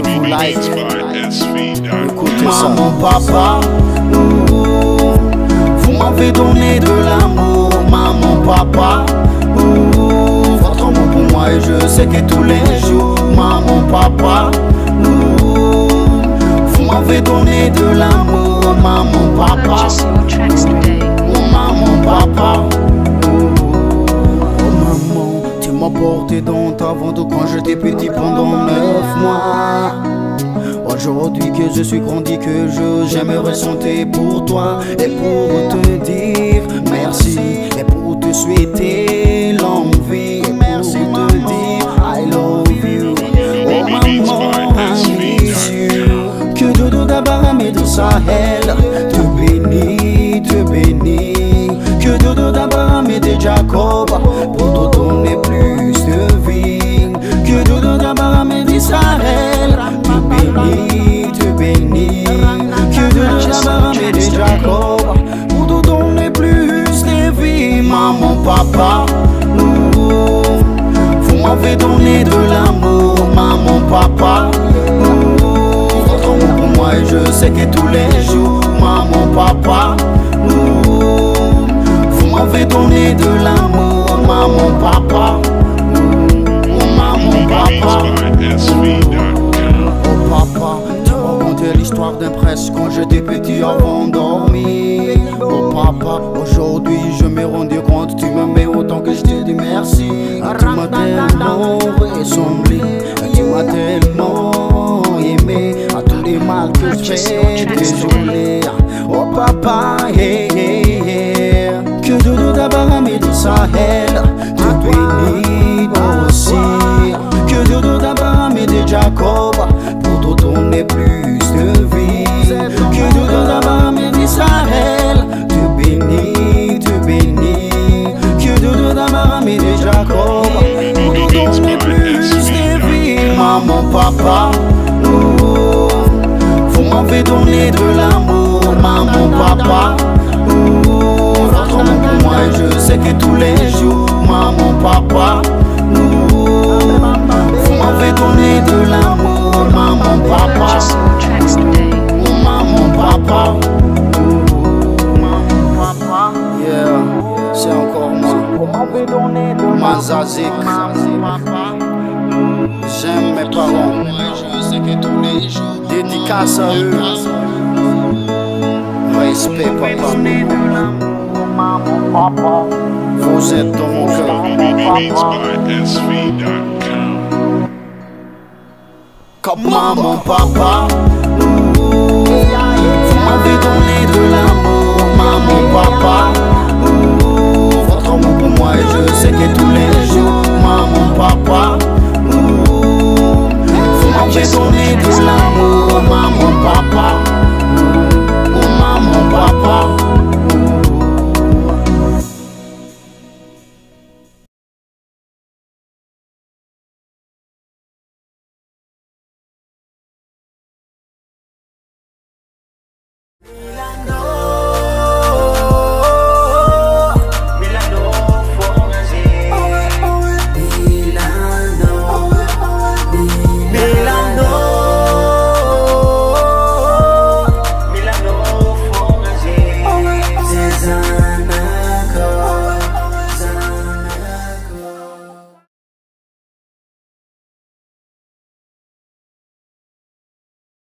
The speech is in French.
vous like. Écoutez ça. Maman, papa, vous m'avez donné de l'amour. Maman, papa, votre amour pour moi et je sais que tous les jours. Maman, papa, vous m'avez donné de l'amour. Maman, papa, maman, papa. Tu m'as porté dans ta ventre quand j'étais petit pendant 9 mois. Aujourd'hui que je suis grandi, que j'aimerais chanter pour toi et pour te dire merci et pour te souhaiter longue vie et merci pour te dire I love you. Oh maman, I miss you. Que Dieu d'Abraham et de Sahel te bénit, te bénit. Que Dieu d'Abraham et de Jacob pour te donner plus de vie. Que Dieu d'Abraham et d'Israël te bénit, te bénit. Que Dieu d'Abraham et de Jacob pour te donner plus de vie. Maman, papa, vous m'avez donné de l'amour. Maman, papa, votre amour pour moi et je sais que tous les jours. Maman, papa, vous m'avez donné de l'amour. Maman, papa, maman, papa. Oh papa, tu m'as raconté l'histoire d'un prince quand j'étais petit avant de dormir. Oh papa, aujourd'hui je me rendu compte, tu m'aimais autant que je te dis merci. Tu m'as tellement ressemblé, tu m'as tellement aimé. À tous les mal que je fais, désolé. Oh papa, hey, hey, hey. Que Dieu d'Abraham et de Sahel te bénisse aussi. Que Dieu d'Abraham et de Jacob pour te donner plus de vie. Que Dieu d'Abraham et d'Israël te bénisse, te bénisse. Que Dieu d'Abraham et de Jacob pour te donner plus de vie. Maman, papa, vous m'avez donné de l'amour. Maman, papa, votre amour pour moi et je sais que tous les jours. Maman, papa, vous m'avez donné de l'amour. Maman, papa, maman, papa, maman, papa. Yeah, c'est encore moi, Mazazik. J'aime mes parents, dédicace à eux. Respect, papa. Vous êtes dans mon cœur. Comme maman, papa, vous m'avez donné de l'amour. Maman, papa, votre amour pour moi et je sais que tous les jours. Maman, papa, vous m'avez donné de l'amour. Maman, papa.